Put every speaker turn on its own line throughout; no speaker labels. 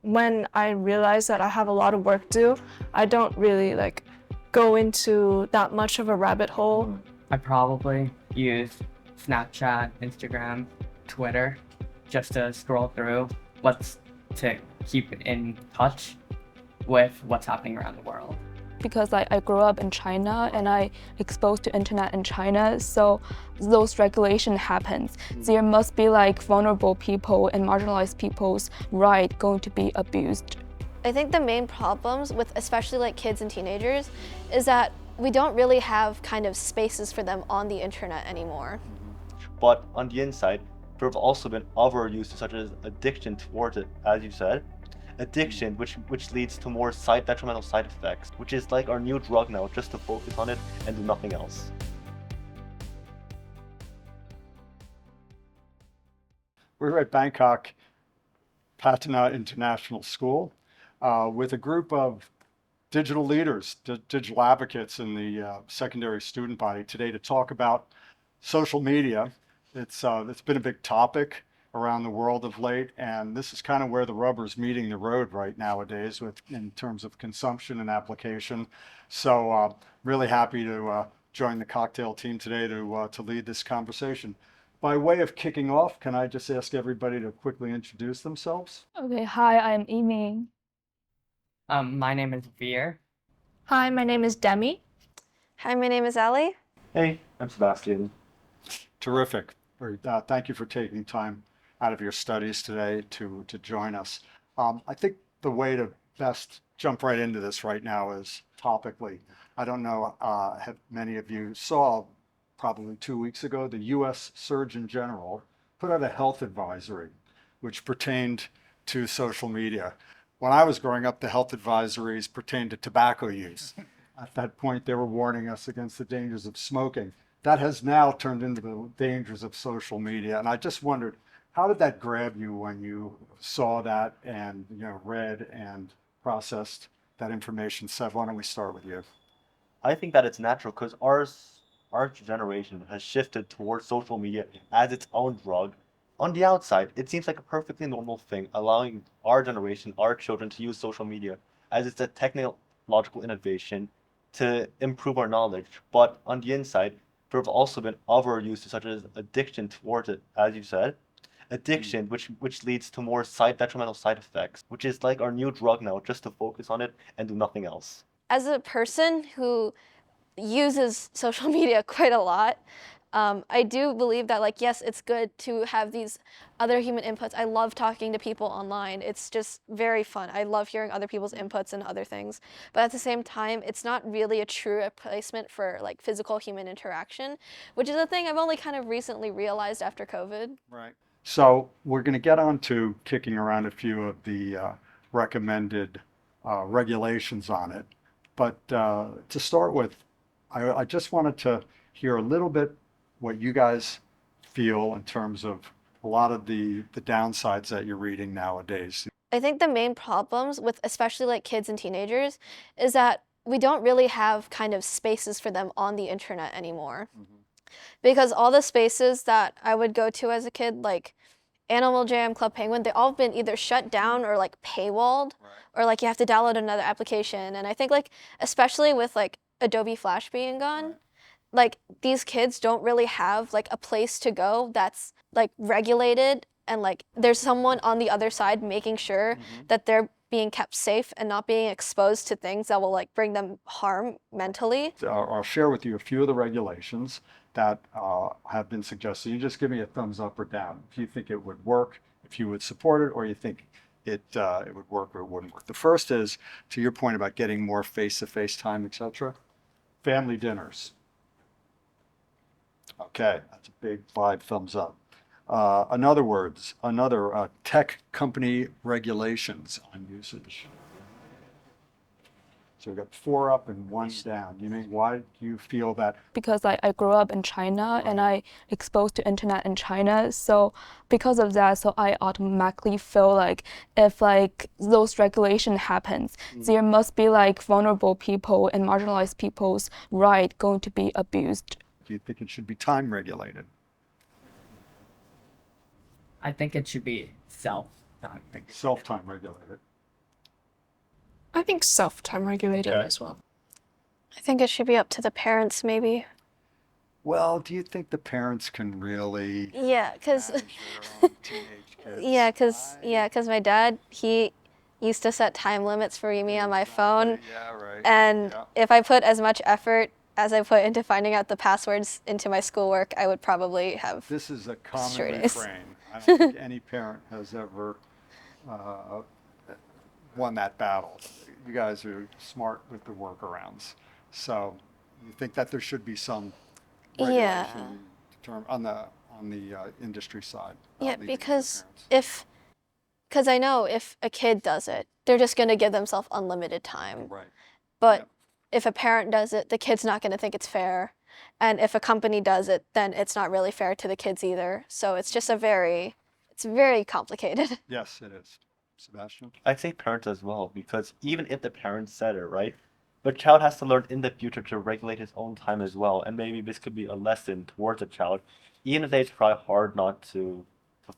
when I realize that I have a lot of work to do, I don't really go into that much of a rabbit hole.
I probably use Snapchat, Instagram, Twitter just to scroll through to keep in touch with what's happening around the world.
Because I grew up in China and I exposed to internet in China, so those regulation happens. There must be vulnerable people and marginalized people's right going to be abused.
I think the main problems with especially kids and teenagers is that we don't really have kind of spaces for them on the internet anymore.
But on the inside, there have also been other uses such as addiction towards it, as you said. Addiction, which leads to more detrimental side effects, which is like our new drug now, just to focus on it and do nothing else.
We're at Bangkok Patna International School with a group of digital leaders, digital advocates in the secondary student body today to talk about social media. It's been a big topic around the world of late, and this is kind of where the rubber's meeting the road right nowadays in terms of consumption and application. So really happy to join the Koktail team today to lead this conversation. By way of kicking off, can I just ask everybody to quickly introduce themselves?
Okay, hi, I'm Yiming.
My name is Veer.
Hi, my name is Demi.
Hi, my name is Ellie.
Hey, I'm Sebastian.
Terrific. Thank you for taking time out of your studies today to join us. I think the way to best jump right into this right now is topically. I don't know, have many of you saw probably 2 weeks ago, the US Surgeon General put out a health advisory which pertained to social media. When I was growing up, the health advisories pertained to tobacco use. At that point, they were warning us against the dangers of smoking. That has now turned into the dangers of social media. And I just wondered, how did that grab you when you saw that and read and processed that information? Sev, why don't we start with you?
I think that it's natural because our generation has shifted towards social media as its own drug. On the outside, it seems like a perfectly normal thing, allowing our generation, our children, to use social media as it's a technological innovation to improve our knowledge. But on the inside, there have also been other uses such as addiction towards it, as you said. Addiction, which leads to more detrimental side effects, which is like our new drug now, just to focus on it and do nothing else.
As a person who uses social media quite a lot, I do believe that yes, it's good to have these other human inputs. I love talking to people online. It's just very fun. I love hearing other people's inputs and other things. But at the same time, it's not really a true replacement for physical human interaction, which is a thing I've only kind of recently realized after COVID.
Right. So we're going to get on to kicking around a few of the recommended regulations on it. But to start with, I just wanted to hear a little bit what you guys feel in terms of a lot of the downsides that you're reading nowadays.
I think the main problems with especially kids and teenagers is that we don't really have kind of spaces for them on the internet anymore. Because all the spaces that I would go to as a kid, like Animal Jam, Club Penguin, they've all been either shut down or paywalled, or you have to download another application. And I think especially with Adobe Flash being gone, these kids don't really have a place to go that's regulated, and there's someone on the other side making sure that they're being kept safe and not being exposed to things that will bring them harm mentally.
I'll share with you a few of the regulations that have been suggested. You just give me a thumbs up or down if you think it would work, if you would support it, or you think it would work or it wouldn't work. The first is, to your point about getting more face-to-face time, etc. Family dinners. Okay, that's a big 5 thumbs up. Another tech company regulations on usage. So we've got 4 up and 1 down. You mean, why do you feel that?
Because I grew up in China and I exposed to internet in China, so because of that, so I automatically feel if those regulation happens, there must be vulnerable people and marginalized people's right going to be abused.
Do you think it should be time regulated?
I think it should be self-time.
Self-time regulated.
I think self-time regulated
Okay.
as well.
I think it should be up to the parents, maybe.
Well, do you think the parents can really
Yeah, because
manage their own teenage kids?
yeah, cause my dad, he used to set time limits for me on my phone.
Exactly. Yeah, right.
And
Yeah.
if I put as much effort as I put into finding out the passwords into my schoolwork, I would probably have.
This is a common
Straight A's.
refrain. I don't think any parent has ever uh, won that battle. You guys are smart with the workarounds. So you think that there should be some
Yeah.
regulation on the industry side?
Yeah,
leading to the
because
parents?
because I know if a kid does it, they're just going to give themselves unlimited time.
Right.
But
Yep.
if a parent does it, the kid's not going to think it's fair. And if a company does it, then it's not really fair to the kids either. So it's just it's very complicated.
Yes, it is. Sebastian?
I'd say parents as well, because even if the parents said it, right? The child has to learn in the future to regulate his own time as well. And maybe this could be a lesson towards the child. Even if they try hard not to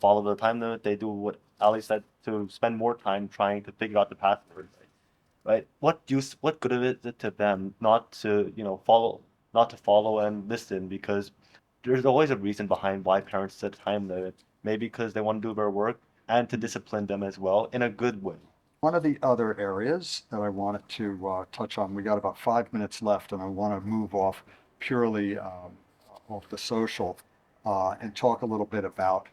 follow the time limit, they do what Ali said, to spend more time trying to figure out the password. Right? What good is it to them not to, follow and listen, because there's always a reason behind why parents set time limit. Maybe because they want to do their work and to discipline them as well in a good way.
One of the other areas that I wanted to touch on, we got about 5 minutes left, and I want to move off purely off the social and talk a little bit about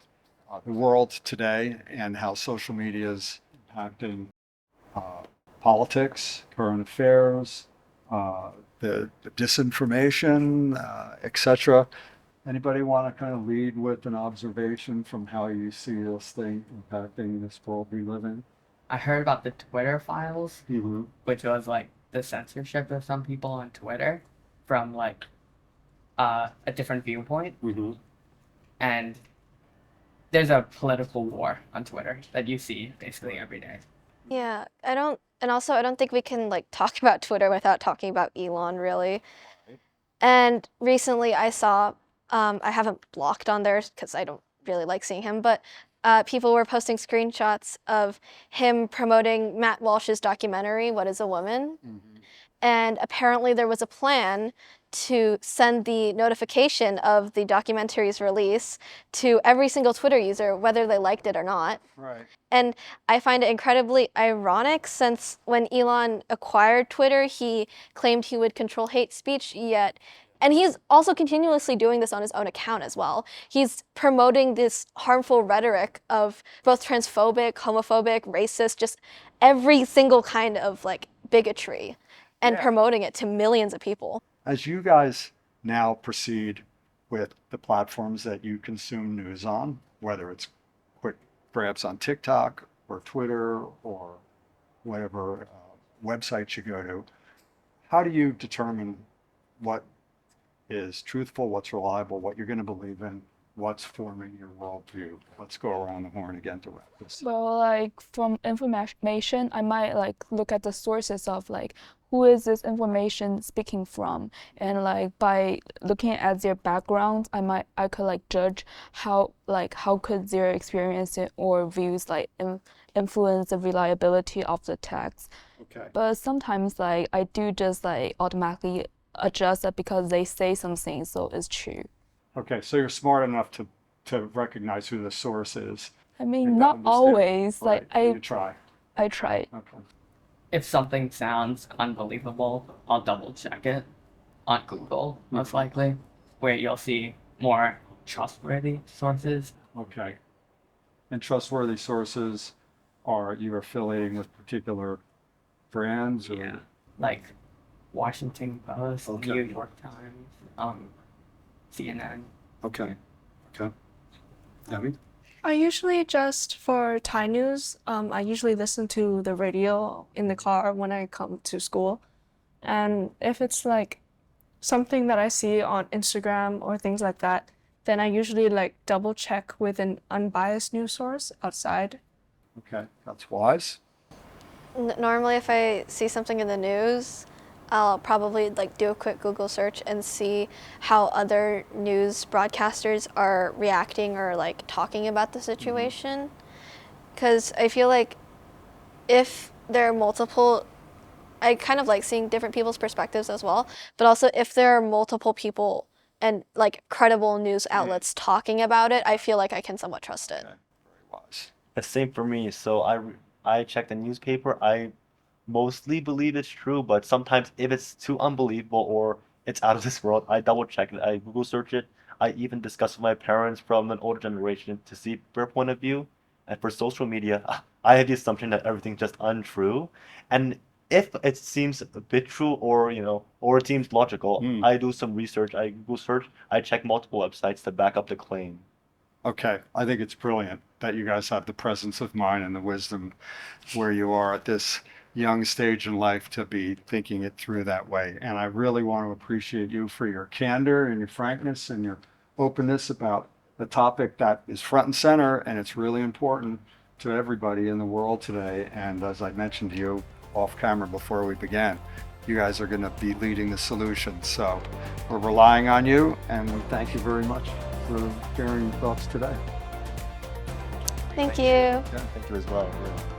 the world today and how social media is impacting politics, current affairs, the disinformation, etc. Anybody want to kind of lead with an observation from how you see this thing impacting this world we live in?
I heard about the Twitter files,
Mm-hmm.
which was like the censorship of some people on Twitter from like a different viewpoint.
Mm-hmm.
And there's a political war on Twitter that you see basically every day.
Yeah, and also I don't think we can like talk about Twitter without talking about Elon, really. And recently I saw, I haven't blocked on there because I don't really like seeing him, but people were posting screenshots of him promoting Matt Walsh's documentary, What is a Woman?
Mm-hmm.
And apparently there was a plan to send the notification of the documentary's release to every single Twitter user, whether they liked it or not.
Right.
And I find it incredibly ironic, since when Elon acquired Twitter, he claimed he would control hate speech, and he's also continuously doing this on his own account as well. He's promoting this harmful rhetoric of both transphobic, homophobic, racist, just every single kind of like bigotry, and
Yeah.
promoting it to millions of people.
As you guys now proceed with the platforms that you consume news on, whether it's quick grabs on TikTok or Twitter or whatever website you go to, how do you determine what is truthful, what's reliable, what you're going to believe in, what's forming your worldview? Let's go around the horn again to wrap this.
Well, like from information, I might like look at the sources of like who is this information speaking from, and like by looking at their background, I could like judge how could their experience or views like influence the reliability of the text.
Okay.
But sometimes like I do just like automatically adjust it because they say something, so it's true.
Okay, so you're smart enough to recognize who the source is.
I
and
mean,
to
not
understand.
always.
Right,
Like
you try.
I try.
Okay.
If something sounds unbelievable, I'll double check it on Google, most likely, where you'll see more trustworthy sources.
Okay. And trustworthy sources, are you affiliating with particular brands? Or?
Yeah. Like Washington Post,
Okay.
New York Times, CNN.
Okay. Okay. Abby?
I usually just for Thai news, I usually listen to the radio in the car when I come to school. And if it's like something that I see on Instagram or things like that, then I usually like double check with an unbiased news source outside.
Okay, that's wise.
Normally, if I see something in the news, I'll probably like do a quick Google search and see how other news broadcasters are reacting or like talking about the situation. Because I feel like if there are multiple I kind of like seeing different people's perspectives as well, but also if there are multiple people and like credible news outlets talking about it, I feel like I can somewhat trust it.
Okay. Very wise.
The same for me. So I check the newspaper. I mostly believe it's true, but sometimes if it's too unbelievable or it's out of this world, I double check it. I Google search it. I even discuss with my parents from an older generation to see their point of view. And for social media, I have the assumption that everything's just untrue. And if it seems a bit true or or it seems logical, I do some research. I Google search. I check multiple websites to back up the claim.
Okay, I think it's brilliant that you guys have the presence of mind and the wisdom where you are at this young stage in life to be thinking it through that way. And I really want to appreciate you for your candor and your frankness and your openness about the topic that is front and center, and it's really important to everybody in the world today. And as I mentioned to you off camera before we began, you guys are going to be leading the solution. So we're relying on you, and we thank you very much for sharing your thoughts today.
Thank you.
Yeah, thank you as well. Yeah.